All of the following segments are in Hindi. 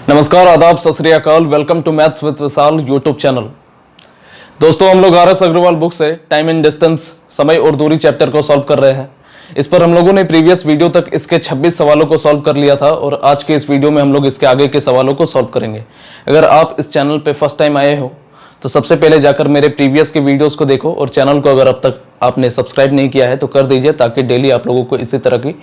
नमस्कार, आदाब, सत श्री अकाल। Welcome to maths with Vishal YouTube channel. दोस्तों, हम लोग RS अग्रवाल बुक से टाइम एंड डिस्टेंस, समय और दूरी चैप्टर को सॉल्व कर रहे हैं। इस पर हम लोगों ने प्रीवियस वीडियो तक इसके 26 सवालों को सॉल्व कर लिया था और आज के इस वीडियो में हम लोग इसके आगे के सवालों को सॉल्व करेंगे। अगर आप इस चैनल पर फर्स्ट टाइम आए हो तो सबसे पहले जाकर मेरे प्रीवियस के वीडियोस को देखो और चैनल को अगर अब तक आपने सब्सक्राइब नहीं किया है तो कर दीजिए, ताकि डेली आप लोगों को इसी तरह की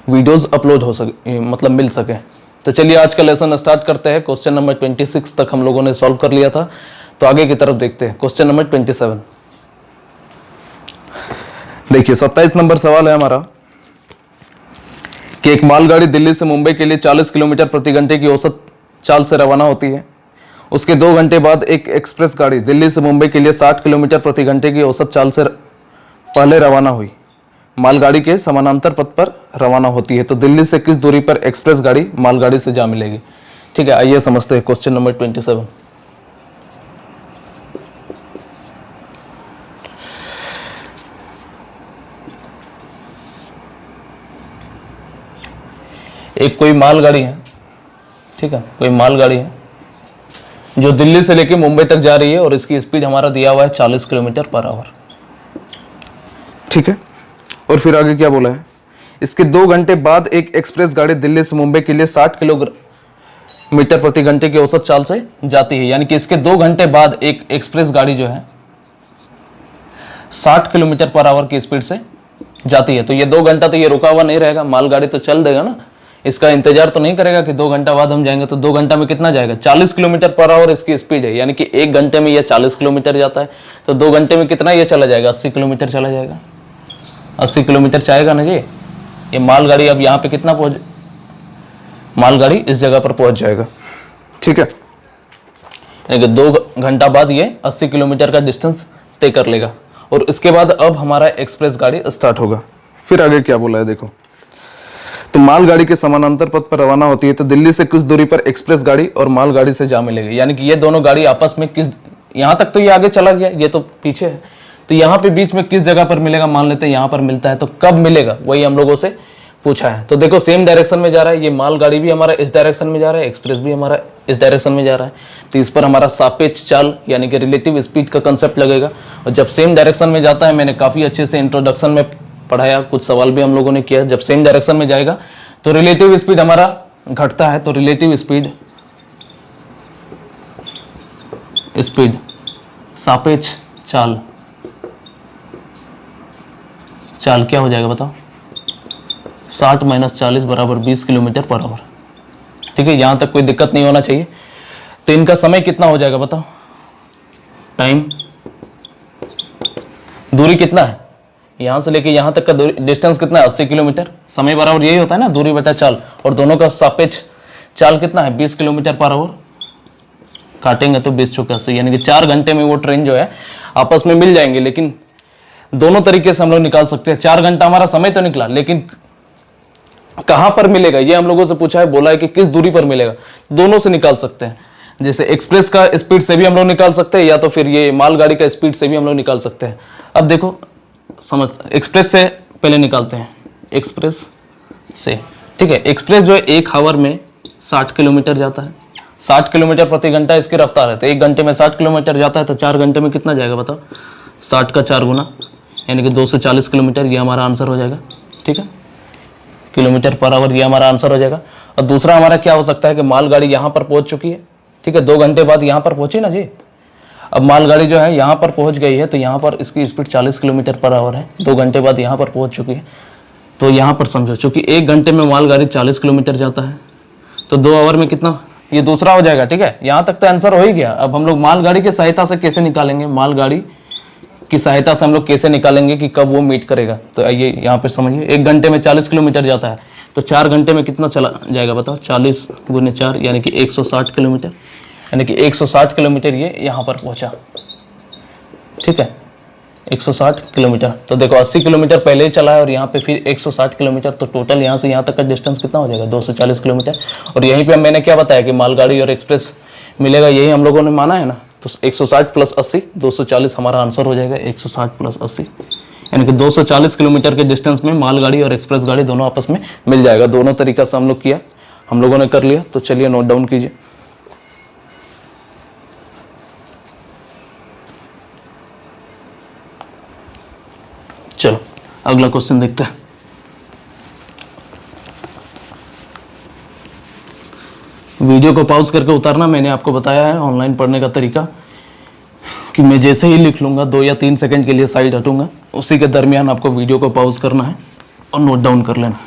वीडियोस अपलोड हो सके, मतलब मिल सके। तो चलिए आज का लेसन स्टार्ट करते हैं। क्वेश्चन नंबर 26 तक हम लोगों ने सॉल्व कर लिया था, तो आगे की तरफ देखते हैं। क्वेश्चन नंबर 27 देखिए, 27 नंबर सवाल है हमारा कि एक मालगाड़ी दिल्ली से मुंबई के लिए 40 किलोमीटर प्रति घंटे की औसत चाल से रवाना होती है। उसके 2 घंटे बाद एक एक्सप्रेस गाड़ी दिल्ली से मुंबई के लिए 60 किलोमीटर प्रति घंटे की औसत चाल से पहले रवाना हुई, मालगाड़ी के समानांतर पथ पर रवाना होती है। तो दिल्ली से किस दूरी पर एक्सप्रेस गाड़ी मालगाड़ी से जा मिलेगी? ठीक है, आइए समझते हैं क्वेश्चन नंबर 27। एक कोई मालगाड़ी है, ठीक है, कोई मालगाड़ी है जो दिल्ली से लेके मुंबई तक जा रही है और इसकी स्पीड हमारा दिया हुआ है 40 किलोमीटर पर आवर। ठीक है, और फिर आगे क्या बोला है? इसके 2 घंटे बाद एक एक्सप्रेस गाड़ी दिल्ली से मुंबई के लिए 60 किलोमीटर प्रति घंटे की औसत चाल से जाती है। यानी कि इसके 2 घंटे बाद एक एक्सप्रेस गाड़ी जो है 60 किलोमीटर पर आवर की स्पीड से जाती है। तो ये 2 घंटा तो ये रुका हुआ नहीं रहेगा, मालगाड़ी तो चल देगा ना, इसका इंतजार तो नहीं करेगा कि 2 घंटा बाद हम जाएंगे। तो 2 घंटा में कितना जाएगा? 40 किलोमीटर पर आवर इसकी स्पीड है, यानी कि 1 घंटे में ये 40 किलोमीटर जाता है। तो 2 घंटे में कितना ये चला जाएगा? 80 किलोमीटर चला जाएगा। 80 किलोमीटर चाहेगा ना जी। ये मालगाड़ी अब यहाँ पे कितना मालगाड़ी इस जगह पर पहुंच जाएगा। ठीक है, यानी कि 2 घंटा बाद ये 80 किलोमीटर का डिस्टेंस तय कर लेगा और इसके बाद अब हमारा एक्सप्रेस गाड़ी स्टार्ट होगा। फिर आगे क्या बोला है देखो, तो मालगाड़ी के समानांतर पथ पर रवाना होती है। तो दिल्ली से कुछ दूरी पर एक्सप्रेस गाड़ी और मालगाड़ी से जा मिलेगी, यानी कि ये दोनों गाड़ी आपस में किस, यहाँ तक तो ये आगे चला गया, ये तो पीछे है, तो यहाँ पे बीच में किस जगह पर मिलेगा? मान लेते हैं यहाँ पर मिलता है, तो कब मिलेगा वही हम लोगों से पूछा है। तो देखो, सेम डायरेक्शन में जा रहा है, ये मालगाड़ी भी हमारा इस डायरेक्शन में जा रहा है, एक्सप्रेस भी हमारा इस डायरेक्शन में जा रहा है। तो इस पर हमारा सापेक्ष चाल यानी कि रिलेटिव स्पीड का कंसेप्ट लगेगा। और जब सेम डायरेक्शन में जाता है, मैंने काफी अच्छे से इंट्रोडक्शन में पढ़ाया, कुछ सवाल भी हम लोगों ने किया, जब सेम डायरेक्शन में जाएगा तो रिलेटिव स्पीड हमारा घटता है। तो रिलेटिव स्पीड सापेक्ष चाल क्या हो जाएगा बताओ? 60 - 40 = 20 किलोमीटर पर आवर। ठीक है, यहां तक कोई दिक्कत नहीं होना चाहिए। तो इनका समय कितना हो जाएगा बताओ? टाइम, दूरी कितना है यहां से लेके यहां तक का डिस्टेंस कितना है? 80 किलोमीटर। समय बराबर यही होता है ना, दूरी बटा चाल, और दोनों का सापेक्ष चाल कितना है? 20 किलोमीटर पर आवर। काटेंगे तो 20 × 80, यानी कि 4 घंटे में वो ट्रेन जो है आपस में मिल जाएंगे। लेकिन दोनों तरीके से हम लोग निकाल सकते हैं। 4 घंटा हमारा समय तो निकला, लेकिन कहां पर मिलेगा ये हम लोगों से पूछा है, बोला है कि किस दूरी पर मिलेगा। दोनों से निकाल सकते हैं, जैसे एक्सप्रेस का स्पीड से भी हम लोग निकाल सकते हैं, या तो फिर ये मालगाड़ी का स्पीड से भी हम लोग निकाल सकते हैं। अब देखो समझ, एक्सप्रेस से पहले निकालते हैं, एक्सप्रेस से। ठीक है, एक्सप्रेस जो है 1 आवर में 60 किलोमीटर जाता है, 60 किलोमीटर प्रति घंटा इसकी रफ्तार है। तो 1 घंटे में 60 किलोमीटर जाता है, तो 4 घंटे में कितना जाएगा बताओ? 60 का 4 गुना, यानी कि 240 किलोमीटर, ये हमारा आंसर हो जाएगा। ठीक है, किलोमीटर पर आवर, ये हमारा आंसर हो जाएगा। और दूसरा हमारा क्या हो सकता है कि मालगाड़ी यहाँ पर पहुंच चुकी है। ठीक है, 2 घंटे बाद यहाँ पर पहुंची ना जी। अब मालगाड़ी जो है यहाँ पर पहुंच गई है, तो यहाँ पर इसकी स्पीड 40 किलोमीटर पर आवर है, 2 घंटे बाद यहाँ पर पहुंच चुकी है। तो यहाँ पर समझो, चूंकि 1 घंटे में मालगाड़ी 40 किलोमीटर जाता है, तो 2 आवर में कितना? ये दूसरा हो जाएगा। ठीक है, यहाँ तक तो आंसर हो ही गया। अब हम लोग मालगाड़ी की सहायता से कैसे निकालेंगे? मालगाड़ी की सहायता से हम लोग कैसे निकालेंगे कि कब वो मीट करेगा? तो आइए यहाँ पर समझिए, 1 घंटे में 40 किलोमीटर जाता है, तो 4 घंटे में कितना चला जाएगा बताओ? 40 × 4 यानी कि 160 किलोमीटर, यानी कि 160 किलोमीटर ये यहाँ पर पहुंचा। ठीक है, 160 किलोमीटर। तो देखो 80 किलोमीटर पहले ही चला है और यहाँ पे फिर 160 किलोमीटर, तो टोटल यहाँ से यहाँ तक का डिस्टेंस कितना हो जाएगा? 240 किलोमीटर। और यहीं पे मैंने क्या बताया कि मालगाड़ी और एक्सप्रेस मिलेगा, यही हम लोगों ने माना है ना। तो 160 + 80 240 हमारा आंसर हो जाएगा। 160 + 80 यानी कि 240 किलोमीटर के डिस्टेंस में मालगाड़ी और एक्सप्रेस गाड़ी दोनों आपस में मिल जाएगा। दोनों तरीका से हम लोग किया, हम लोगों ने कर लिया। तो चलिए नोट डाउन कीजिए। अगला क्वेश्चन देखते हैं। वीडियो को पॉज करके उतारना, मैंने आपको बताया है ऑनलाइन पढ़ने का तरीका कि मैं जैसे ही लिख लूंगा 2 या 3 सेकंड के लिए साइड हटूंगा, उसी के दरमियान आपको वीडियो को पॉज करना है और नोट डाउन कर लेना।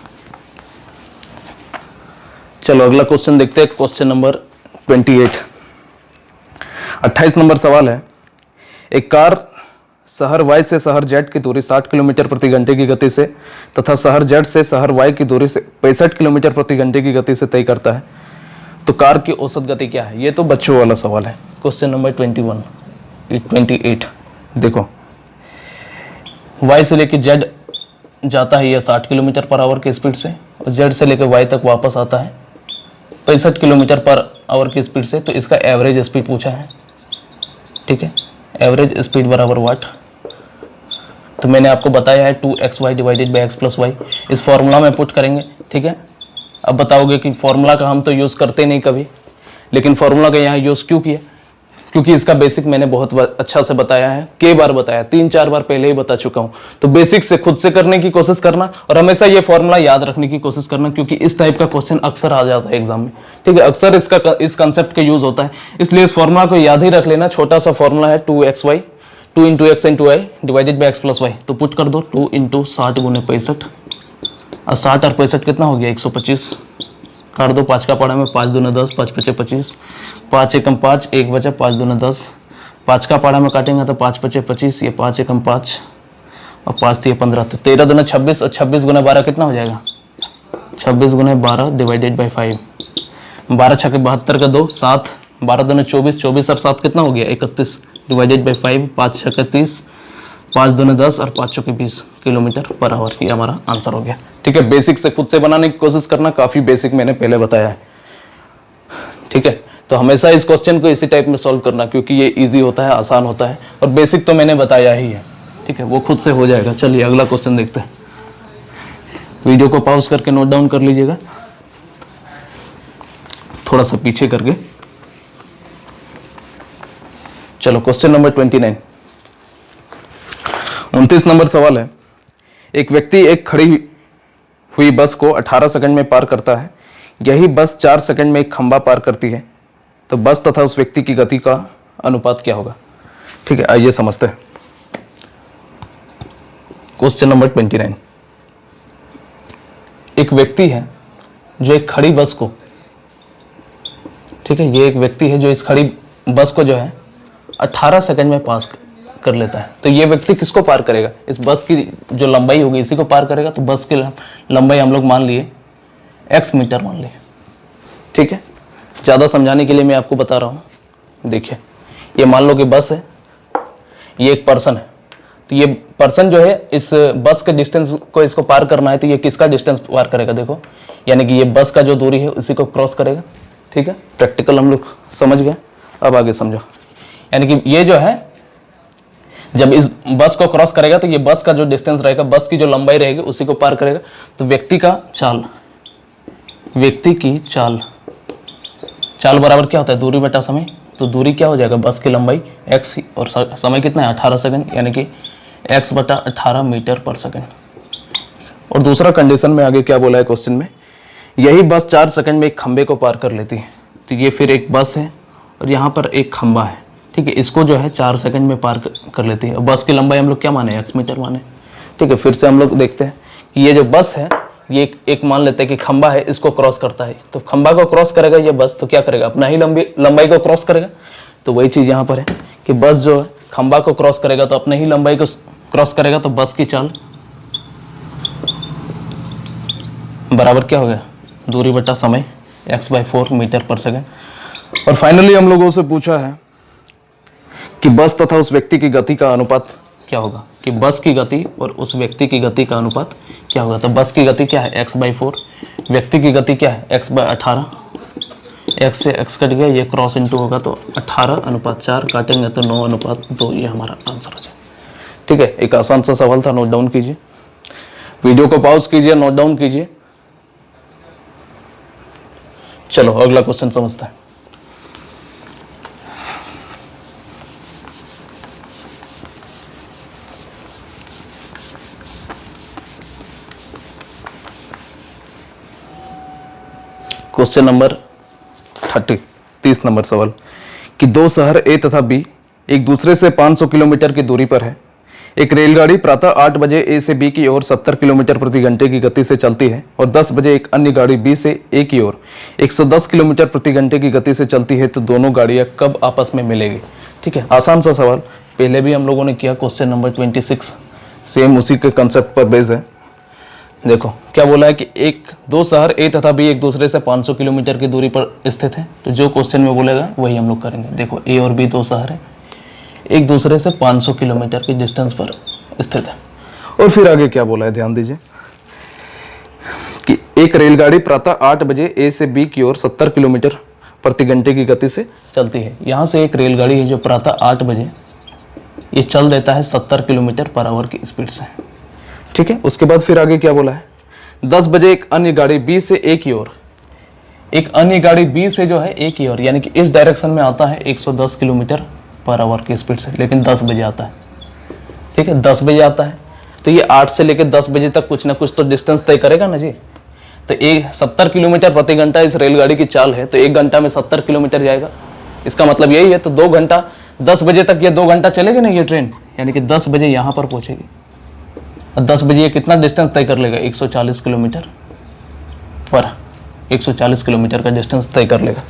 चलो अगला क्वेश्चन देखते हैं, क्वेश्चन नंबर 28। 28 नंबर सवाल है, एक कार शहर Y से शहर Z की दूरी 60 किलोमीटर प्रति घंटे की गति से तथा शहर Z से शहर Y की दूरी से 65 किलोमीटर प्रति घंटे की गति से तय करता है, तो कार की औसत गति क्या है? ये तो बच्चों वाला सवाल है। क्वेश्चन नंबर 28 देखो, Y से लेके Z जाता है ये 60 किलोमीटर पर आवर की स्पीड से, और Z से लेकर Y तक वापस आता है 65 किलोमीटर पर आवर की स्पीड से। तो इसका एवरेज स्पीड पूछा है, ठीक है। एवरेज स्पीड बराबर वाट, तो मैंने आपको बताया है 2xy divided by x plus y. इस फॉर्मूला में पुट करेंगे, ठीक है। अब बताओगे कि फॉर्मूला का हम तो यूज़ करते नहीं कभी, लेकिन फॉर्मूला का यहाँ यूज़ क्यों किया? क्योंकि इसका बेसिक मैंने बहुत अच्छा से बताया है, कई बार बताया, 3-4 बार पहले ही बता चुका हूँ। तो बेसिक से खुद से करने की कोशिश करना और हमेशा ये फॉर्मूला याद रखने की कोशिश करना, क्योंकि इस टाइप का क्वेश्चन अक्सर आ जाता है एग्जाम में, ठीक है। अक्सर इस कंसेप्ट का यूज होता है, इसलिए इस फॉर्मूला को याद ही रख लेना। छोटा सा फॉर्मूला है 2xy 2 into x into y divided by x plus y. तो पुट कर दो 2 इंटू 60 गुने 65, और 60 और 65 कितना हो गया? 125। काट दो, 5 का पढ़ा में 5 दूने 10, 5 पचे 25, 5 एकम 5, 1 बचा 5 दूने 10, 5 का पढ़ा में काटेंगे तो 5 पचे 25, ये 5 एकम 5 और 5 3 15, तो 13 दूने 26 और 26 गुने 12 कितना हो जाएगा? 26 गुने 12 डिवाइडेड बाई 5। 12 छके 72 का 2, 7, 12 दूने 24, 24 और 7 कितना हो गया? 31 डिवाइडेड बाई 5, 5 छके 30, 5 दूने 10 और 5 चौके 20 किलोमीटर पर आवर। ये हमारा आंसर हो गया, ठीक है। बेसिक से खुद से बनाने की कोशिश करना, काफ़ी बेसिक मैंने पहले बताया है, ठीक है। तो हमेशा इस क्वेश्चन को इसी टाइप में सॉल्व करना, क्योंकि ये इजी होता है, आसान होता है, और बेसिक तो मैंने बताया ही है, ठीक है, वो खुद से हो जाएगा। चलिए अगला क्वेश्चन देखते हैं। वीडियो को पॉज करके नोट डाउन कर लीजिएगा, थोड़ा सा पीछे करके। चलो क्वेश्चन नंबर 29, 29 नंबर सवाल है, एक व्यक्ति एक खड़ी हुई बस को 18 सेकंड में पार करता है, यही बस 4 सेकंड में एक खंबा पार करती है, तो बस तथा उस व्यक्ति की गति का अनुपात क्या होगा? ठीक है, आइए समझते हैं। क्वेश्चन नंबर 29, एक व्यक्ति है जो एक खड़ी बस को, ठीक है, ये एक व्यक्ति है जो इस खड़ी बस को जो है 18 सेकंड में पास कर लेता है। तो ये व्यक्ति किसको पार करेगा? इस बस की जो लंबाई होगी इसी को पार करेगा। तो बस की लंबाई हम लोग मान लिए x मीटर मान लिए, ठीक है। ज़्यादा समझाने के लिए मैं आपको बता रहा हूँ। देखिए, ये मान लो कि बस है, ये एक पर्सन है, तो ये पर्सन जो है इस बस के डिस्टेंस को इसको पार करना है, तो ये किसका डिस्टेंस पार करेगा? देखो, यानी कि ये बस का जो दूरी है उसी को क्रॉस करेगा, ठीक है। प्रैक्टिकल हम लोग समझ गए, अब आगे समझो। यानी कि ये जो है जब इस बस को क्रॉस करेगा तो ये बस का जो डिस्टेंस रहेगा, बस की जो लंबाई रहेगी उसी को पार करेगा। तो व्यक्ति की चाल बराबर क्या होता है? दूरी बटा समय। तो दूरी क्या हो जाएगा? बस की लंबाई x और समय कितना है? 18 सेकंड, यानी कि x बटा 18 मीटर पर सेकंड। और दूसरा कंडीशन में आगे क्या बोला है क्वेश्चन में, यही बस 4 सेकंड में एक खंबे को पार कर लेती है। तो ये फिर एक बस है और यहाँ पर एक खंबा है, ठीक है, इसको जो है 4 सेकंड में पार कर लेती है। बस की लंबाई हम लोग क्या माने? x मीटर माने, ठीक है। फिर से हम लोग देखते हैं कि ये जो बस है ये एक मान लेते हैं कि खंबा है, इसको क्रॉस करता है। तो खंबा को क्रॉस करेगा ये बस, तो क्या करेगा? अपना ही लंबाई को क्रॉस करेगा। तो वही चीज़ यहाँ पर है कि बस जो है खंबा को क्रॉस करेगा तो अपने ही लंबाई को क्रॉस करेगा। तो बस की चाल बराबर क्या हो गया? दूरी बटा समय, x/4 मीटर पर सेकंड। और फाइनली हम लोगों से पूछा है कि बस तथा उस व्यक्ति की गति का अनुपात क्या होगा, कि बस की गति और उस व्यक्ति की गति का अनुपात क्या होगा। तो बस की गति क्या है? x/4, व्यक्ति की गति क्या है? x/18, x से x कट गया, ये क्रॉस इनटू होगा तो 18:4 काटेंगे तो 9:2। ये हमारा आंसर हो जाए, ठीक है। एक आसान सा सवाल था, नोट डाउन कीजिए, वीडियो को पॉज कीजिए, नोट डाउन कीजिए। चलो अगला क्वेश्चन समझते हैं। क्वेश्चन नंबर 30 नंबर सवाल कि दो शहर ए तथा बी एक दूसरे से 500 किलोमीटर की दूरी पर है। एक रेलगाड़ी प्रातः 8 बजे ए से बी की ओर 70 किलोमीटर प्रति घंटे की गति से चलती है और 10 बजे एक अन्य गाड़ी बी से ए की ओर 110 किलोमीटर प्रति घंटे की गति से चलती है, तो दोनों गाड़ियां कब आपस में मिलेगी। ठीक है, आसान सा सवाल, पहले भी हम लोगों ने किया। क्वेश्चन नंबर 26 सेम उसी के कंसेप्ट पर बेस है। देखो क्या बोला है कि दो शहर ए तथा बी एक दूसरे से 500 किलोमीटर की दूरी पर स्थित है। तो जो क्वेश्चन में बोलेगा वही हम लोग करेंगे। देखो ए और बी दो शहर है, एक दूसरे से 500 किलोमीटर की डिस्टेंस पर स्थित है। और फिर आगे क्या बोला है, ध्यान दीजिए कि एक रेलगाड़ी प्रातः 8 बजे ए से बी की ओर 70 किलोमीटर प्रति घंटे की गति से चलती है। यहाँ से एक रेलगाड़ी है जो प्रातः 8 बजे ये चल देता है 70 किलोमीटर पर आवर की स्पीड से। ठीक है, उसके बाद फिर आगे क्या बोला है, 10 बजे एक अन्य गाड़ी बी से ए की ओर, एक अन्य गाड़ी बी से जो है ए की ओर, यानी कि इस डायरेक्शन में आता है 110 किलोमीटर पर आवर की स्पीड से, लेकिन 10 बजे आता है। ठीक है, 10 बजे आता है, तो ये 8 से लेकर 10 बजे तक कुछ ना कुछ तो डिस्टेंस तय करेगा ना जी। तो 70 किलोमीटर प्रति घंटा इस रेलगाड़ी की चाल है, तो 1 घंटा में 70 किलोमीटर जाएगा। इसका मतलब यही है, तो 2 घंटा 10 बजे तक ये 2 घंटा चलेगी ना ये ट्रेन, यानी कि 10 बजे यहाँ पर पहुँचेगी। 10 बजे ये कितना डिस्टेंस तय कर लेगा, 140 किलोमीटर पर 140 किलोमीटर का डिस्टेंस तय कर लेगा।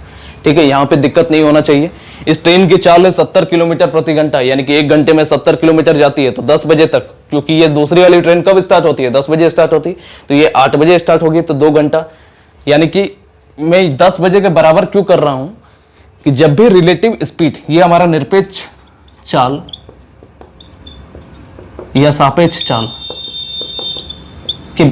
ठीक है, यहाँ पे दिक्कत नहीं होना चाहिए। इस ट्रेन की चाल है 70 किलोमीटर प्रति घंटा, यानी कि 1 घंटे में 70 किलोमीटर जाती है। तो 10 बजे तक, क्योंकि ये दूसरी वाली ट्रेन कब स्टार्ट होती है, 10 बजे स्टार्ट होती है, तो ये 8 बजे स्टार्ट होगी, तो 2 घंटा, यानी कि मैं 10 बजे के बराबर क्यों कर रहा हूँ कि जब भी रिलेटिव स्पीड, ये हमारा निरपेक्ष चाल या सापेक्ष चाल कि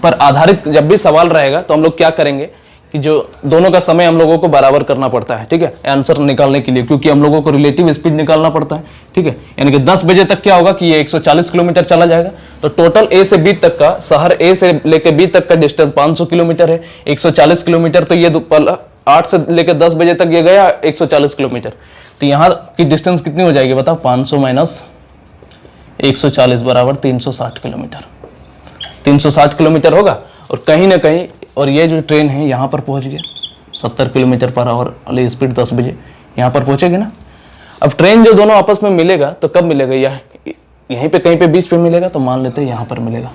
पर आधारित जब भी सवाल रहेगा, तो हम लोग क्या करेंगे कि जो दोनों का समय हम लोगों को बराबर करना पड़ता है। ठीक है, आंसर निकालने के लिए, क्योंकि हम लोगों को रिलेटिव स्पीड निकालना पड़ता है। ठीक है, यानी कि 10 बजे तक क्या होगा कि ये 140 किलोमीटर चला जाएगा। तो टोटल ए से बी तक का, शहर ए से लेकर बी तक का डिस्टेंस 500 किलोमीटर है, 140 किलोमीटर। तो ये 8 से लेकर 10 बजे तक ये गया 140 किलोमीटर। तो यहाँ की डिस्टेंस कितनी हो जाएगी बताओ, 500 माइनस 140 बराबर 360 किलोमीटर। 360 किलोमीटर होगा, और कहीं ना कहीं, और ये जो ट्रेन है यहाँ पर पहुँच गया 70 किलोमीटर पर आवर वाली स्पीड 10 बजे यहाँ पर पहुँचेगी ना। अब ट्रेन जो दोनों आपस में मिलेगा, तो कब मिलेगा, यहीं पे कहीं पे बीच पे मिलेगा, तो मान लेते हैं यहाँ पर मिलेगा।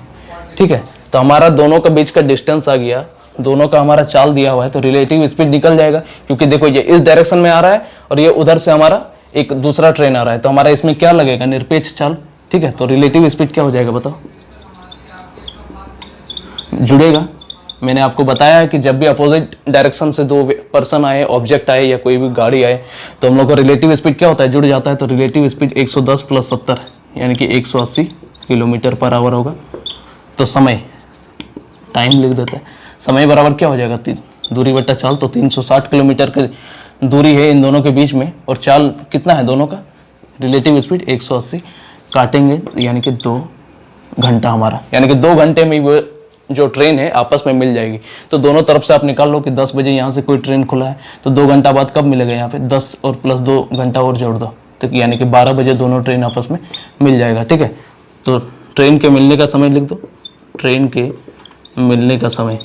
ठीक है, तो हमारा दोनों का बीच का डिस्टेंस आ गया, दोनों का हमारा चाल दिया हुआ है, तो रिलेटिव स्पीड निकल जाएगा। क्योंकि देखो ये इस डायरेक्शन में आ रहा है और ये उधर से हमारा एक दूसरा ट्रेन आ रहा है, तो हमारा इसमें क्या लगेगा, निरपेक्ष चाल। ठीक है, तो रिलेटिव स्पीड क्या हो जाएगा बताओ, जुड़ेगा। मैंने आपको बताया है कि जब भी अपोजिट डायरेक्शन से 2 पर्सन आए, ऑब्जेक्ट आए या कोई भी गाड़ी आए, तो हम लोग का रिलेटिव स्पीड क्या होता है, जुड़ जाता है। तो रिलेटिव स्पीड 110 + 70 यानी कि 180 किलोमीटर पर आवर होगा। तो समय, टाइम लिख देते हैं, समय बराबर क्या हो जाएगा, दूरी बट्टा चाल। तो 360 किलोमीटर की दूरी है इन दोनों के बीच में, और चाल कितना है दोनों का, रिलेटिव स्पीड 180 काटेंगे, यानी कि 2 घंटा हमारा, यानी कि 2 घंटे में वो जो ट्रेन है आपस में मिल जाएगी। तो दोनों तरफ से आप निकाल लो कि 10 बजे यहाँ से कोई ट्रेन खुला है, तो 2 घंटा बाद कब मिलेगा, यहाँ पे 10 और प्लस 2 घंटा और जोड़ दो, तो यानी कि 12 बजे दोनों ट्रेन आपस में मिल जाएगा। ठीक है, तो ट्रेन के मिलने का समय लिख दो, ट्रेन के मिलने का समय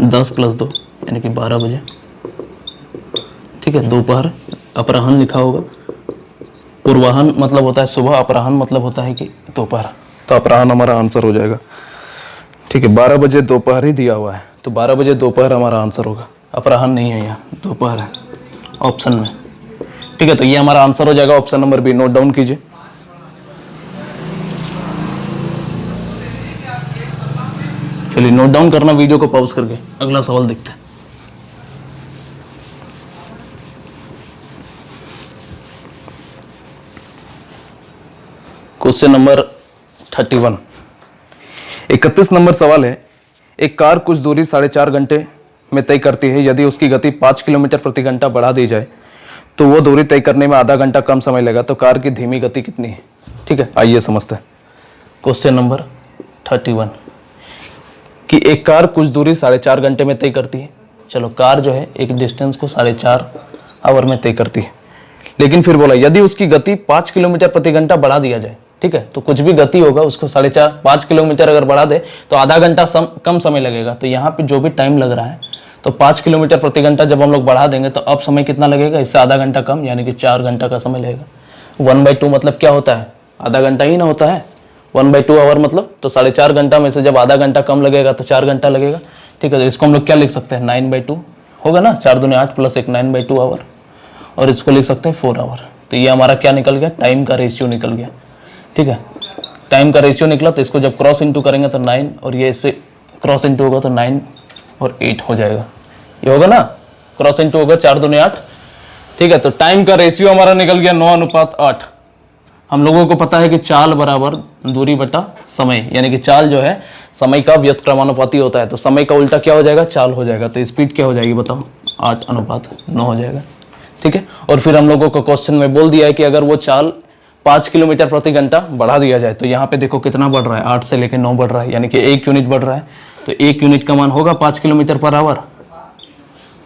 10 + 2 यानी कि 12 बजे। ठीक है, दोपहर, अपराह्न लिखा होगा, पूर्वाह्न मतलब होता है सुबह, अपराह्न मतलब होता है कि दोपहर, तो अपराह्न हमारा आंसर हो जाएगा। ठीक है, 12 बजे दोपहर ही दिया हुआ है, तो 12 बजे दोपहर हमारा आंसर होगा, अपराह्न नहीं है, यहाँ दोपहर है ऑप्शन में। ठीक है, तो ये हमारा आंसर हो जाएगा option number B. Note down कीजिए। चलिए नोट डाउन करना, वीडियो को पॉज करके अगला सवाल देखते हैं। क्वेश्चन नंबर 31, 31 नंबर सवाल है। एक कार कुछ दूरी 4.5 घंटे में तय करती है। यदि उसकी गति 5 किलोमीटर प्रति घंटा बढ़ा दी जाए, तो वो दूरी तय करने में आधा घंटा कम समय लगा। तो कार की धीमी गति कितनी है। ठीक है, आइए समझते हैं। क्वेश्चन नंबर 31 कि एक कार कुछ दूरी 4.5 घंटे में तय करती है। चलो, कार जो है एक डिस्टेंस को 4.5 आवर में तय करती है, लेकिन फिर बोला यदि उसकी गति 5 किलोमीटर प्रति घंटा बढ़ा दिया जाए, ठीक है। तो कुछ भी गति होगा उसको 5 किलोमीटर अगर बढ़ा दे तो आधा घंटा कम समय लगेगा। तो यहाँ पे जो भी टाइम लग रहा है तो 5 किलोमीटर प्रति घंटा जब हम लोग बढ़ा देंगे तो अब समय कितना लगेगा, इससे आधा घंटा कम, यानी कि 4 घंटा का समय लगेगा। 1/2 मतलब क्या होता है, आधा घंटा ही ना होता है। 1/2 आवर मतलब तो 4.5 घंटा में से जब आधा घंटा कम लगेगा तो 4 घंटा लगेगा, ठीक है। तो इसको हम लोग क्या लिख सकते हैं, 9/2 होगा ना, 4 दूनी 8 प्लस 1 9/2 आवर, और इसको लिख सकते हैं 4 आवर। तो ये हमारा क्या निकल गया, टाइम का रेशियो निकल गया, ठीक है। टाइम का रेशियो निकला तो इसको जब क्रॉस इंटू करेंगे तो 9, और ये इससे क्रॉस इंटू होगा तो 9 और 8 हो जाएगा। ये होगा ना, क्रॉस इंटू होगा 4 दूनी 8, ठीक है। तो टाइम का रेशियो हमारा निकल गया 9:8। हम लोगों को पता है कि चाल बराबर दूरी बटा समय, यानी कि चाल जो है समय का व्युत्क्रमानुपाती होता है। तो समय का उल्टा क्या हो जाएगा, चाल हो जाएगा। तो स्पीड क्या हो जाएगी बताओ, 8:9 हो जाएगा, ठीक है। और फिर हम लोगों को क्वेश्चन में बोल दिया है कि अगर वो चाल 5 किलोमीटर प्रति घंटा बढ़ा दिया जाए तो यहाँ पे देखो कितना बढ़ रहा है, 8 से लेकर 9 बढ़ रहा है, यानी कि 1 यूनिट बढ़ रहा है। तो 1 यूनिट का मान होगा 5 किलोमीटर पर आवर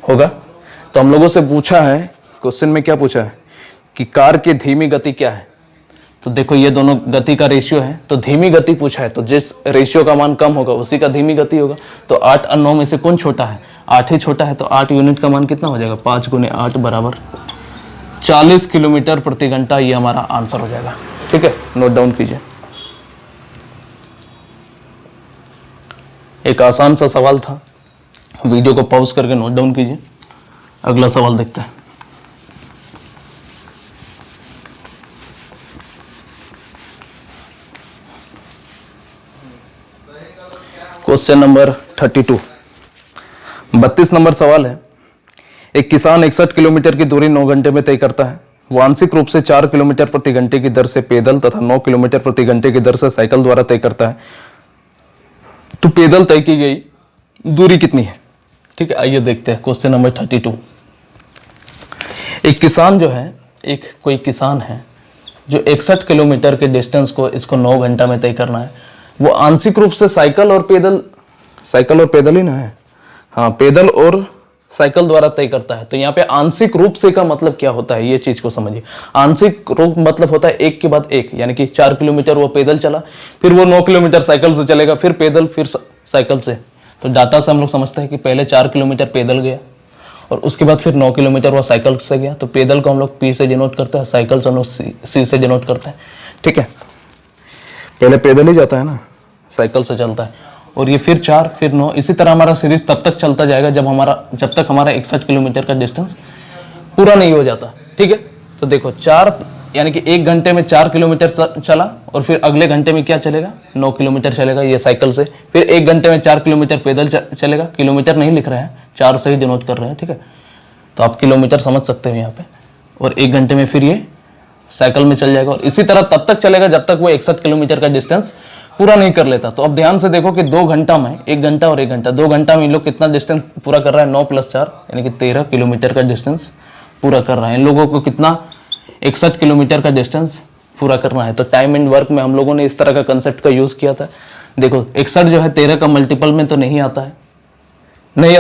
होगा। तो हम लोगों से पूछा है, क्वेश्चन में क्या पूछा है कि कार की धीमी गति क्या है। तो देखो ये दोनों गति का रेशियो है, तो धीमी गति पूछा है तो जिस रेशियो का मान कम होगा उसी का धीमी गति होगा। तो 8 और 9 में से कौन छोटा है, 8 ही छोटा है। तो 8 यूनिट का मान कितना हो जाएगा, 5 गुने 8 बराबर 40 किलोमीटर प्रति घंटा। ये हमारा आंसर हो जाएगा, ठीक है। नोट डाउन कीजिए। एक आसान सा सवाल था, वीडियो को पॉज करके नोट डाउन कीजिए। अगला सवाल देखते हैं। क्वेश्चन नंबर 32, 32 नंबर सवाल है। एक किसान 61 किलोमीटर की दूरी 9 घंटे में तय करता है। वो आंशिक रूप से 4 किलोमीटर प्रति घंटे की दर से पैदल तथा 9 किलोमीटर प्रति घंटे की दर से साइकिल द्वारा तय करता है। तो पैदल तय की गई दूरी कितनी है, ठीक है। आइए देखते हैं क्वेश्चन नंबर 32। एक किसान जो है, कोई किसान है जो 61 किलोमीटर के डिस्टेंस को इसको 9 घंटा में तय करना है। वो आंशिक रूप से साइकिल और पैदल ही ना है, हाँ, पैदल और साइकिल द्वारा तय करता है। तो यहाँ पे आंशिक रूप से का मतलब क्या होता है, ये चीज को समझिए। आंशिक रूप मतलब होता है एक के बाद एक, यानी कि 4 किलोमीटर वो पैदल चला, फिर वो 9 किलोमीटर साइकिल से चलेगा, फिर पैदल, फिर साइकिल से। तो डाटा से हम लोग समझते हैं कि पहले 4 किलोमीटर पैदल गया और उसके बाद फिर 9 किलोमीटर वो साइकिल से गया। तो पैदल को हम लोग P से डिनोट करते हैं, साइकिल से हम लोग C से डिनोट करते हैं, ठीक है। पहले पैदल ही जाता है ना, साइकिल से चलता है, और ये फिर 4 फिर 9, इसी तरह हमारा सीरीज तब तक चलता जाएगा जब तक हमारा 61 किलोमीटर का डिस्टेंस पूरा नहीं हो जाता, ठीक है। तो देखो 4 यानी कि 1 घंटे में 4 किलोमीटर चला, और फिर अगले घंटे में क्या चलेगा, 9 किलोमीटर चलेगा ये साइकिल से। फिर 1 घंटे में 4 किलोमीटर पैदल चलेगा, किलोमीटर नहीं लिख रहे हैं, 4 से ही डिनोट कर रहे हैं, ठीक है। तो आप किलोमीटर समझ सकते हो यहाँ पे। और 1 घंटे में फिर ये साइकिल में चल जाएगा, और इसी तरह तब तक चलेगा जब तक वो 61 किलोमीटर का डिस्टेंस पूरा नहीं कर लेता। तो अब ध्यान से देखो कि 2 घंटा में, 1 घंटा और 1 घंटा, 2 घंटा में इन लोग कितना डिस्टेंस पूरा कर रहा है, 9 + 4 यानी कि 13 किलोमीटर का डिस्टेंस पूरा कर रहा है। इन लोगों को कितना, 61 किलोमीटर का डिस्टेंस पूरा करना है। तो टाइम एंड वर्क में हम लोगों ने इस तरह का कंसेप्ट का यूज किया था। देखो 61 जो है 13 का मल्टीपल में तो नहीं आता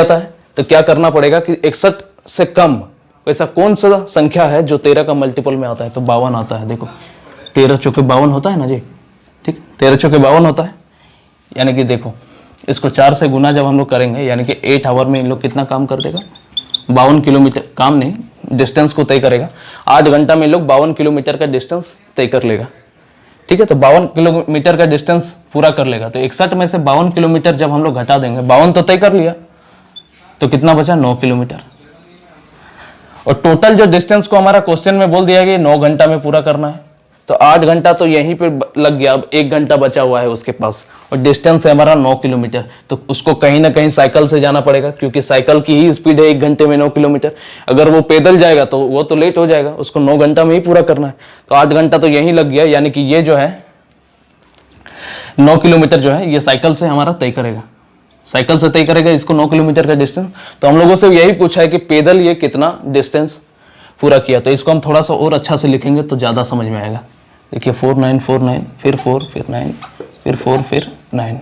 है, तो क्या करना पड़ेगा कि 61 से कम वैसा कौन सा संख्या है जो 13 का मल्टीपल में आता है, तो 52 आता है। देखो 13 चौके 52 होता है ना जी, ठीक, 13 चौके 52 होता है। यानी कि देखो इसको 4 से गुना जब हम लोग करेंगे, यानी कि 8 आवर में इन लोग कितना काम कर देगा, 52 किलोमीटर, काम नहीं डिस्टेंस को तय करेगा। 8 घंटा में लोग 52 किलोमीटर का डिस्टेंस तय कर लेगा, ठीक है। तो 52 किलोमीटर का डिस्टेंस पूरा कर लेगा। तो 61 में से 52 किलोमीटर जब हम लोग घटा देंगे, 52 तो तय कर लिया, तो कितना बचा, 9 किलोमीटर। और टोटल जो डिस्टेंस को हमारा क्वेश्चन में बोल दिया गया 9 घंटा में पूरा करना है, तो 8 घंटा तो यहीं पे लग गया। अब 1 घंटा बचा हुआ है उसके पास, और डिस्टेंस है हमारा 9 किलोमीटर। तो उसको कहीं ना कहीं साइकिल से जाना पड़ेगा, क्योंकि साइकिल की ही स्पीड है 1 घंटे में 9 किलोमीटर। अगर वो पैदल जाएगा तो वो तो लेट हो जाएगा, उसको 9 घंटा में ही पूरा करना है। तो 8 घंटा तो यहीं लग गया, यानी कि ये जो है 9 किलोमीटर जो है ये साइकिल से हमारा तय करेगा, साइकिल से तय करेगा इसको 9 किलोमीटर का डिस्टेंस। तो हम लोगों से यही पूछा है कि पैदल ये कितना डिस्टेंस पूरा किया। तो इसको हम थोड़ा सा और अच्छा से लिखेंगे तो ज़्यादा समझ में आएगा। देखिए 4 9 4 9 फिर 4 फिर 9 फिर 4 फिर 9,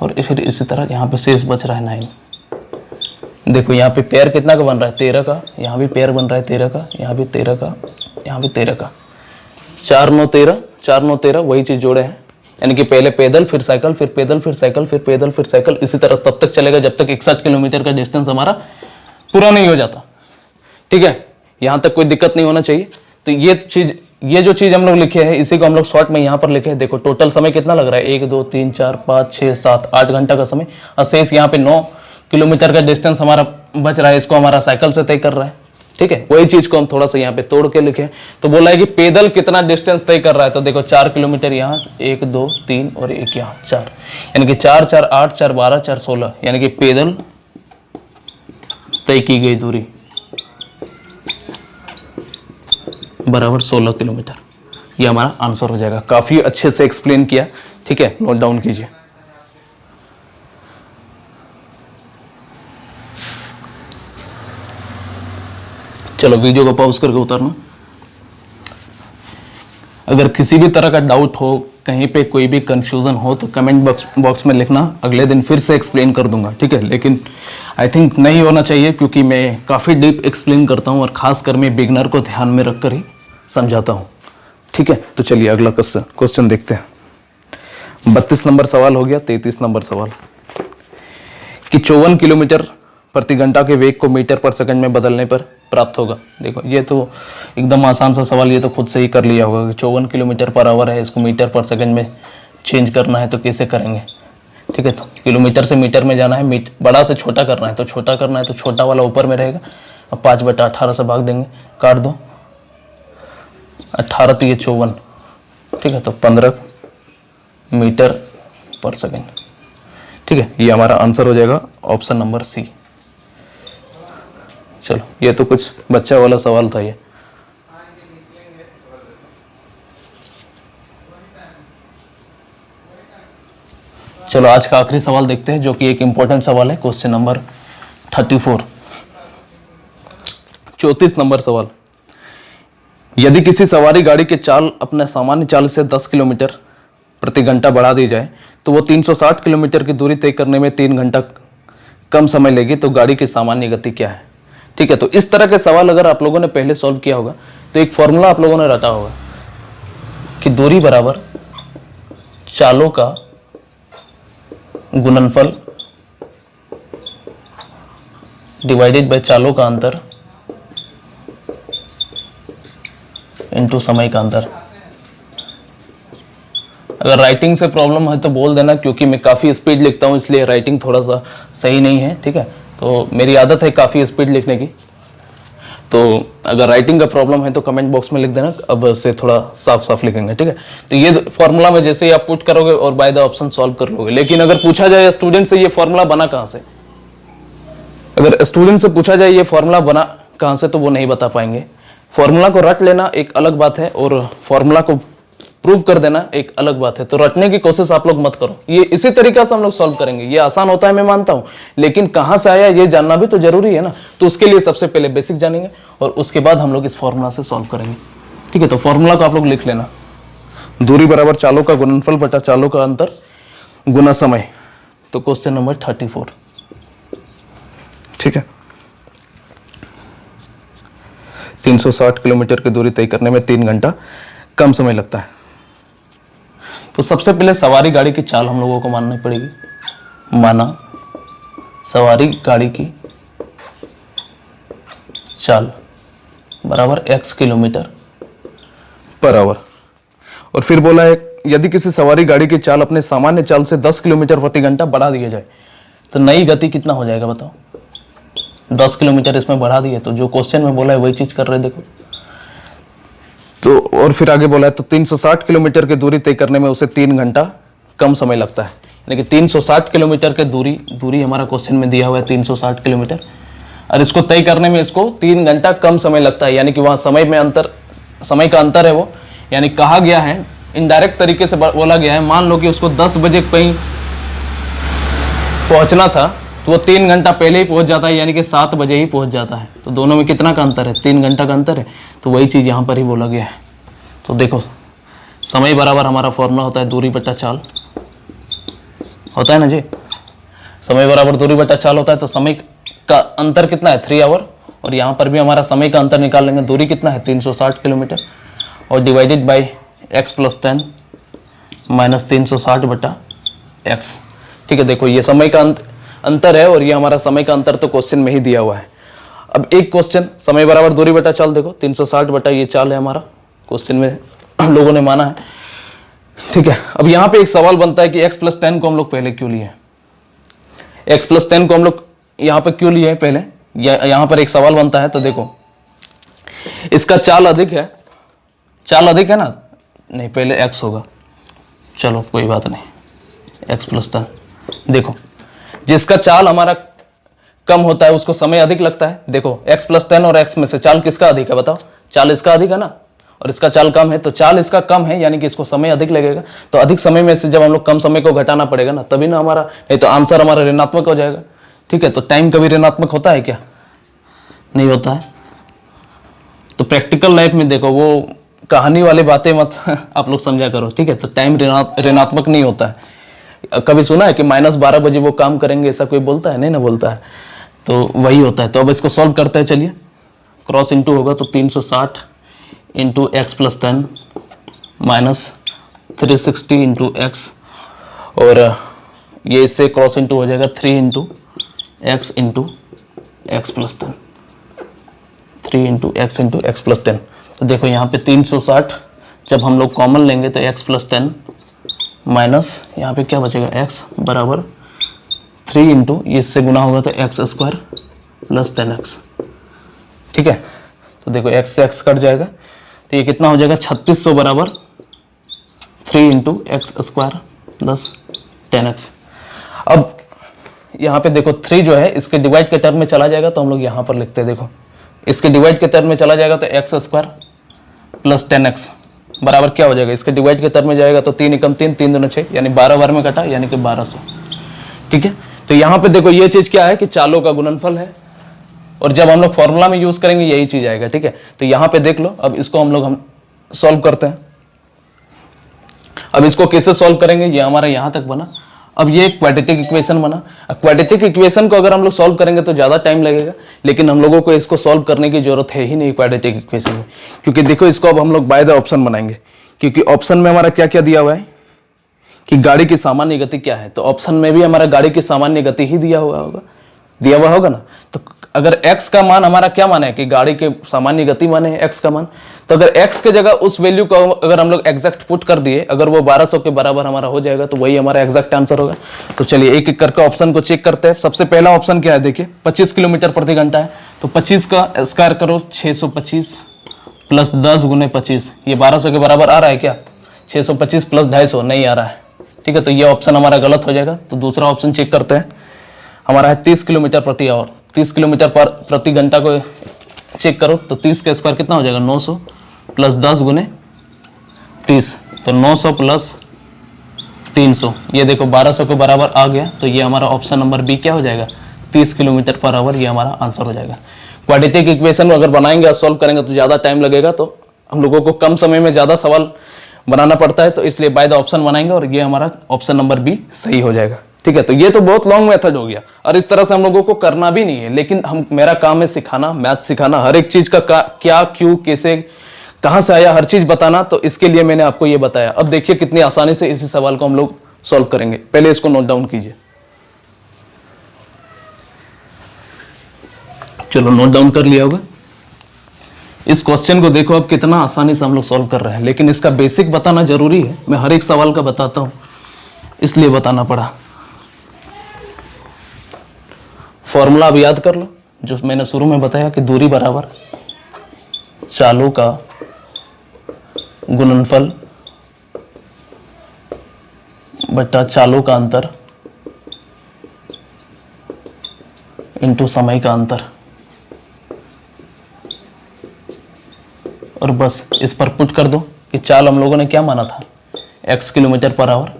और फिर इसी तरह यहाँ पे शेष बच रहा है 9। देखो यहाँ पे पेयर कितना का बन रहा है, 13 का, यहाँ भी पेयर बन रहा है 13 का, यहाँ भी 13 का, यहाँ भी 13 का। 4 9 13, 4 9 13 वही चीज जोड़े हैं, यानी कि पहले पैदल फिर साइकिल फिर पैदल फिर साइकिल फिर पैदल फिर साइकिल, इसी तरह तब तक चलेगा जब तक 61 किलोमीटर का डिस्टेंस हमारा पूरा नहीं हो जाता। ठीक है, यहाँ तक कोई दिक्कत नहीं होना चाहिए। तो ये जो चीज हम लोग लिखे हैं इसी को हम लोग शॉर्ट में यहाँ पर लिखे हैं। देखो टोटल समय कितना लग रहा है, 1 2 3 4 5 6 7 8 घंटा का समय, और शेष यहाँ पे 9 किलोमीटर का डिस्टेंस हमारा बच रहा है, इसको हमारा साइकिल से तय कर रहा है। ठीक है, वही चीज को हम थोड़ा सा यहाँ पे तोड़ के लिखे। तो बोला है कि पैदल कितना डिस्टेंस तय कर रहा है, तो देखो 4 किलोमीटर यहाँ, 1 2 3 और 1 यहाँ 4, यानी कि 4 4 8 4 12 4 16, यानी कि पैदल तय की गई दूरी बराबर 16 किलोमीटर। ये हमारा आंसर हो जाएगा। काफी अच्छे से एक्सप्लेन किया। ठीक है, नोट डाउन कीजिए। चलो वीडियो को पॉज करके उतारना। अगर किसी भी तरह का डाउट हो, कहीं पे कोई भी कंफ्यूजन हो तो कमेंट बॉक्स में लिखना, अगले दिन फिर से एक्सप्लेन कर दूंगा। ठीक है, लेकिन आई थिंक नहीं होना चाहिए क्योंकि मैं काफ़ी डीप एक्सप्लेन करता हूँ और खासकर मैं बिगनर को ध्यान में रखकर ही समझाता हूँ। ठीक है, तो चलिए अगला क्वेश्चन देखते हैं। 32 नंबर सवाल हो गया। 33 नंबर सवाल कि 54 किलोमीटर प्रति घंटा के वेग को मीटर पर सेकंड में बदलने पर प्राप्त होगा। देखो ये तो एकदम आसान सा सवाल, ये तो खुद से ही कर लिया होगा कि 54 किलोमीटर पर आवर है, इसको मीटर पर सेकंड में चेंज करना है तो कैसे करेंगे। ठीक है, तो किलोमीटर से मीटर में जाना है, बड़ा से छोटा करना है तो छोटा करना है, तो छोटा वाला ऊपर में रहेगा। अब 5/18 से भाग देंगे, काट दो, 18 3 54। ठीक है, तो 15 मीटर पर सेकंड। ठीक है, ये हमारा आंसर हो जाएगा ऑप्शन नंबर सी। चलो ये तो कुछ बच्चा वाला सवाल था ये। चलो आज का आखिरी सवाल देखते हैं जो कि एक इंपॉर्टेंट सवाल है, क्वेश्चन नंबर 34। 34 नंबर सवाल, यदि किसी सवारी गाड़ी के चाल अपने सामान्य चाल से 10 किलोमीटर प्रति घंटा बढ़ा दी जाए तो वो 360 किलोमीटर की दूरी तय करने में 3 घंटा कम समय लेगी, तो गाड़ी की सामान्य गति क्या है। ठीक है, तो इस तरह के सवाल अगर आप लोगों ने पहले सॉल्व किया होगा तो एक फॉर्मूला आप लोगों ने रटा होगा कि दूरी बराबर चालों का गुणनफल डिवाइडेड बाय चालों का अंतर इनटू समय का अंतर। अगर राइटिंग से प्रॉब्लम है तो बोल देना, क्योंकि मैं काफ़ी स्पीड लिखता हूँ इसलिए राइटिंग थोड़ा सा सही नहीं है। ठीक है, तो मेरी आदत है काफ़ी स्पीड लिखने की, तो अगर राइटिंग का प्रॉब्लम है तो कमेंट बॉक्स में लिख देना, अब से थोड़ा साफ साफ लिखेंगे। ठीक है, तो ये फॉर्मूला में जैसे ही आप पुट करोगे और बाय द ऑप्शन सॉल्व कर लोगे। लेकिन अगर पूछा जाए स्टूडेंट से ये फॉर्मूला बना कहाँ से, अगर स्टूडेंट से पूछा जाए ये फॉर्मूला बना कहाँ से, तो वो नहीं बता पाएंगे। फॉर्मूला को रट लेना एक अलग बात है और फॉर्मूला को प्रूव कर देना एक अलग बात है। तो रटने की कोशिश आप लोग मत करो, ये इसी तरीके से हम लोग सॉल्व करेंगे। ये आसान होता है मैं मानता हूं, लेकिन कहां से आया ये जानना भी तो जरूरी है ना। तो उसके लिए सबसे पहले बेसिक जानेंगे और उसके बाद हम लोग इस फॉर्मूला से सॉल्व करेंगे। ठीक है, तो फॉर्मूला को आप लोग लिख लेना, दूरी बराबर चालों का गुणनफल बटा चालों का अंतर गुना समय। तो क्वेश्चन नंबर 34। ठीक है, 360 किलोमीटर की दूरी तय करने में 3 घंटा कम समय लगता है। तो सबसे पहले सवारी गाड़ी की चाल हम लोगों को माननी पड़ेगी। माना सवारी गाड़ी की चाल बराबर x किलोमीटर पर आवर, और फिर बोला है यदि किसी सवारी गाड़ी की चाल अपने सामान्य चाल से 10 किलोमीटर प्रति घंटा बढ़ा दिया जाए तो नई गति कितना हो जाएगा बताओ। 10 किलोमीटर इसमें बढ़ा दिए, तो जो क्वेश्चन में बोला है वही चीज कर रहे देखो। तो और फिर आगे बोला है तो 360 किलोमीटर की दूरी तय करने में उसे 3 घंटा कम समय लगता है। यानी कि 360 किलोमीटर की दूरी हमारा क्वेश्चन में दिया हुआ है 360 किलोमीटर, और इसको तय करने में इसको 3 घंटा कम समय लगता है। यानी कि वहाँ समय का अंतर है वो, यानी कहा गया है इनडायरेक्ट तरीके से बोला गया है। मान लो कि उसको 10 बजे कहीं पहुँचना था तो वो 3 घंटा पहले ही पहुँच जाता है, यानी कि 7 बजे ही पहुँच जाता है। तो दोनों में कितना का अंतर है, 3 घंटा का अंतर है। तो वही चीज़ यहाँ पर ही बोला गया है। तो देखो समय बराबर हमारा फॉर्मूला होता है दूरी बटा चाल, होता है ना जी। समय बराबर दूरी बटा चाल होता है, तो समय का अंतर कितना है 3 आवर, और यहाँ पर भी हमारा समय का अंतर निकाल लेंगे। दूरी कितना है 360 किलोमीटर, और divided by x plus 10 minus 360/x। ठीक है, देखो ये समय का अंतर है और ये हमारा समय का अंतर तो क्वेश्चन में ही दिया हुआ है। अब एक क्वेश्चन समय बराबर दूरी बटा चाल, देखो 360 ये चाल है हमारा, क्वेश्चन में हम लोगों ने माना है। ठीक है, अब यहाँ पे एक सवाल बनता है कि x प्लस 10 को हम लोग पहले क्यों लिए, x प्लस 10 को हम लोग यहाँ पे क्यों लिए पहले, यहाँ पर एक सवाल बनता है। तो देखो इसका चाल अधिक है, चाल अधिक है ना, नहीं पहले x होगा, चलो कोई बात नहीं, x प्लस 10। देखो जिसका चाल हमारा कम होता है उसको समय अधिक लगता है। देखो x प्लस 10 और x में से चाल किसका अधिक है बताओ, चाल इसका अधिक है ना, और इसका चाल कम है, तो चाल इसका कम है यानी कि इसको समय अधिक लगेगा। तो अधिक समय में से जब हम लोग कम समय को घटाना पड़ेगा ना, तभी ना हमारा, नहीं तो आंसर हमारा ऋणात्मक हो जाएगा। ठीक है, तो टाइम कभी ऋणात्मक होता है क्या, नहीं होता है। तो प्रैक्टिकल लाइफ में देखो वो कहानी वाली बातें मत आप लोग समझा करो। ठीक है, तो टाइम ऋणात्मक नहीं होता है। कभी सुना है कि -12 बजे वो काम करेंगे, ऐसा कोई बोलता है, नहीं ना बोलता है, तो वही होता है। तो अब इसको सॉल्व करते हैं, चलिए क्रॉस इंटू होगा तो 360 into x plus 10 minus 360 into x, और ये इससे क्रॉस इंटू हो जाएगा 3 into x plus 10, 3 into x plus 10। तो देखो यहाँ पे 360 जब हम लोग कॉमन लेंगे तो x प्लस 10 माइनस यहाँ पे क्या बचेगा, x बराबर 3 इंटू, इससे गुना होगा तो x स्क्वायर प्लस 10x। ठीक है, तो देखो x से x कट जाएगा, तो ये कितना हो जाएगा 3600 बराबर 3 into x square plus 10x। अब यहाँ पे देखो 3 जो है इसके डिवाइड के टर्म में चला जाएगा, तो हम लोग यहाँ पर लिखते हैं, देखो इसके डिवाइड के टर्म में चला जाएगा तो एक्स स्क्वायर प्लस 10x बराबर क्या हो जाएगा, इसके डिवाइड के टर्म में जाएगा तो 3 एकम 3, 3 दूना 6, यानी 12 बार में कटा यानी कि 1200। ठीक है, तो यहाँ पे देखो ये चीज क्या है कि चालों का गुणनफल है, और जब हम लोग फॉर्मूला में यूज करेंगे यही चीज आएगा। ठीक है, तो यहाँ पे देख लो, अब इसको हम सॉल्व करते हैं। अब इसको कैसे सॉल्व करेंगे, ये हमारा यहाँ तक बना। अब ये क्वाड्रेटिक इक्वेशन बना। क्वाड्रेटिक इक्वेशन को अगर हम लोग सॉल्व करेंगे तो ज़्यादा टाइम लगेगा, लेकिन हम लोगों को इसको सॉल्व करने की जरूरत है ही नहीं क्वाड्रेटिक इक्वेशन में, क्योंकि देखो इसको अब हम लोग बाय द ऑप्शन बनाएंगे, क्योंकि ऑप्शन में हमारा क्या क्या दिया हुआ है कि गाड़ी की सामान्य गति क्या है, तो ऑप्शन में भी हमारा गाड़ी की सामान्य गति ही दिया हुआ होगा ना। तो अगर x का मान हमारा क्या मान है कि गाड़ी के सामान्य गति माने है x का मान, तो अगर x के जगह उस वैल्यू को अगर हम लोग एग्जैक्ट पुट कर दिए, अगर वो 1200 के बराबर हमारा हो जाएगा तो वही हमारा एग्जैक्ट आंसर होगा। तो चलिए एक एक करके ऑप्शन को चेक करते हैं। सबसे पहला ऑप्शन क्या है, देखिए 25 किलोमीटर प्रति घंटा है, तो 25 का स्क्वायर करो 625 प्लस 10 गुने 25, ये 1200 के बराबर आ रहा है क्या, 625 प्लस 250 नहीं आ रहा है। ठीक है, तो ये ऑप्शन हमारा गलत हो जाएगा। तो दूसरा ऑप्शन चेक करते हैं, हमारा है 30 किलोमीटर प्रति आवर, 30 किलोमीटर प्रति घंटा को चेक करो तो 30 का स्क्वायर कितना हो जाएगा 900 प्लस 10 गुने 30, तो 900 प्लस 300, ये देखो 1200 के बराबर आ गया। तो ये हमारा ऑप्शन नंबर बी क्या हो जाएगा, 30 किलोमीटर पर आवर, ये हमारा आंसर हो जाएगा। क्वाड्रेटिक इक्वेशन अगर बनाएंगे और सॉल्व करेंगे तो ज़्यादा टाइम लगेगा, तो हम लोगों को कम समय में ज़्यादा सवाल बनाना पड़ता है, तो इसलिए बाय द ऑप्शन बनाएंगे और ये हमारा ऑप्शन नंबर बी सही हो जाएगा। ठीक है, तो ये तो बहुत लॉन्ग मेथड हो गया और इस तरह से हम लोगों को करना भी नहीं है, लेकिन मेरा काम है सिखाना, मैथ सिखाना, हर एक चीज का क्या क्यों कैसे कहां से आया हर चीज बताना, तो इसके लिए मैंने आपको ये बताया। अब देखिए कितनी आसानी से इसी सवाल को हम लोग सॉल्व करेंगे। पहले इसको नोट डाउन कीजिए, चलो नोट डाउन कर लिया होगा। इस क्वेश्चन को देखो अब कितना आसानी से हम लोग सॉल्व कर रहे हैं, लेकिन इसका बेसिक बताना जरूरी है। मैं हर एक सवाल का बताता हूं, इसलिए बताना पड़ा। फॉर्मूला अब याद कर लो जो मैंने शुरू में बताया कि दूरी बराबर चालों का गुणनफल बटा चालों का अंतर इंटू समय का अंतर, और बस इस पर पुट कर दो कि चाल हम लोगों ने क्या माना था, x किलोमीटर पर आवर।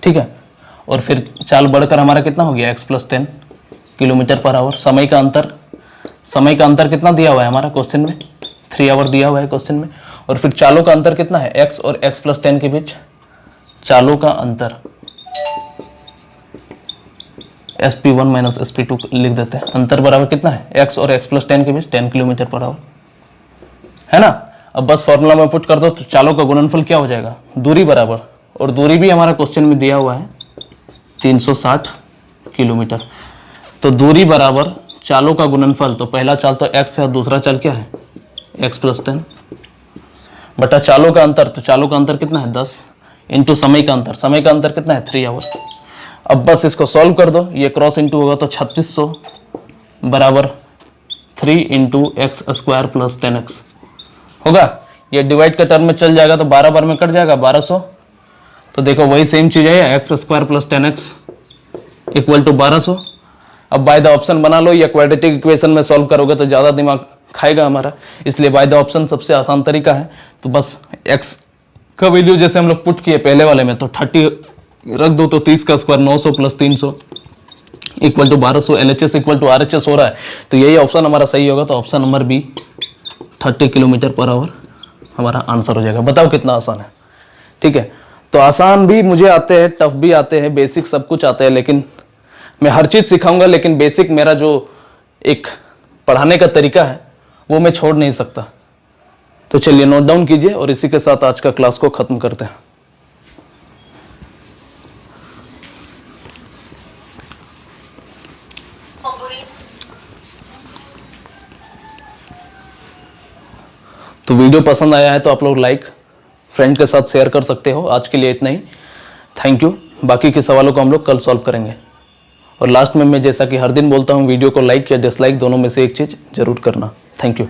ठीक है, और फिर चाल बढ़कर हमारा कितना हो गया, x plus 10 kilometre per hour. समय का अंतर कितना दिया हुआ है हमारा क्वेश्चन में, 3 आवर दिया हुआ है क्वेश्चन में। और फिर चालों का अंतर कितना है, x और x प्लस 10 के बीच चालों का अंतर sp1 माइनस sp2 लिख देते हैं। अंतर बराबर कितना है, x और x प्लस 10 के बीच 10 किलोमीटर पर आवर, है ना। अब बस फॉर्मूला में पुट कर दो तो चालों का गुणनफल क्या हो जाएगा, दूरी बराबर, और दूरी भी हमारा क्वेश्चन में दिया हुआ है 360 किलोमीटर। तो दूरी बराबर चालों का गुणनफल, तो पहला चाल तो x है और दूसरा चाल क्या है x + 10 बटा चालों का अंतर, तो चालों का अंतर कितना है 10 इंटू समय का अंतर, समय का अंतर कितना है 3 आवर। अब बस इसको सॉल्व कर दो, ये क्रॉस इंटू होगा तो 3600 बराबर 3 इंटू x² + 10x होगा। ये डिवाइड का टर्म में चल जाएगा तो 12 बार में कट जाएगा 1200। तो देखो वही सेम चीज है, x² + 10x = 1200। अब बाय द ऑप्शन बना लो, या क्वाड्रेटिक इक्वेशन में सॉल्व करोगे तो ज़्यादा दिमाग खाएगा हमारा, इसलिए बाय द ऑप्शन सबसे आसान तरीका है। तो बस x का वैल्यू जैसे हम लोग पुट किए पहले वाले में, तो 30 रख दो, तो 30 का स्क्वायर 900 + 300 = 1200। LHS = RHS हो रहा है, तो यही ऑप्शन हमारा सही होगा। तो ऑप्शन नंबर बी 30 km/h हमारा आंसर हो जाएगा। बताओ कितना आसान है, ठीक है। तो आसान भी मुझे आते हैं, टफ भी आते हैं, बेसिक सब कुछ आते हैं, लेकिन मैं हर चीज़ सिखाऊंगा, लेकिन बेसिक मेरा जो एक पढ़ाने का तरीका है वो मैं छोड़ नहीं सकता। तो चलिए नोट डाउन कीजिए, और इसी के साथ आज का क्लास को ख़त्म करते हैं। तो वीडियो पसंद आया है तो आप लोग लाइक, फ्रेंड के साथ शेयर कर सकते हो। आज के लिए इतना ही, थैंक यू। बाकी के सवालों को हम लोग कल सॉल्व करेंगे। और लास्ट में मैं जैसा कि हर दिन बोलता हूँ, वीडियो को लाइक या डिसलाइक दोनों में से एक चीज़ जरूर करना। Thank you.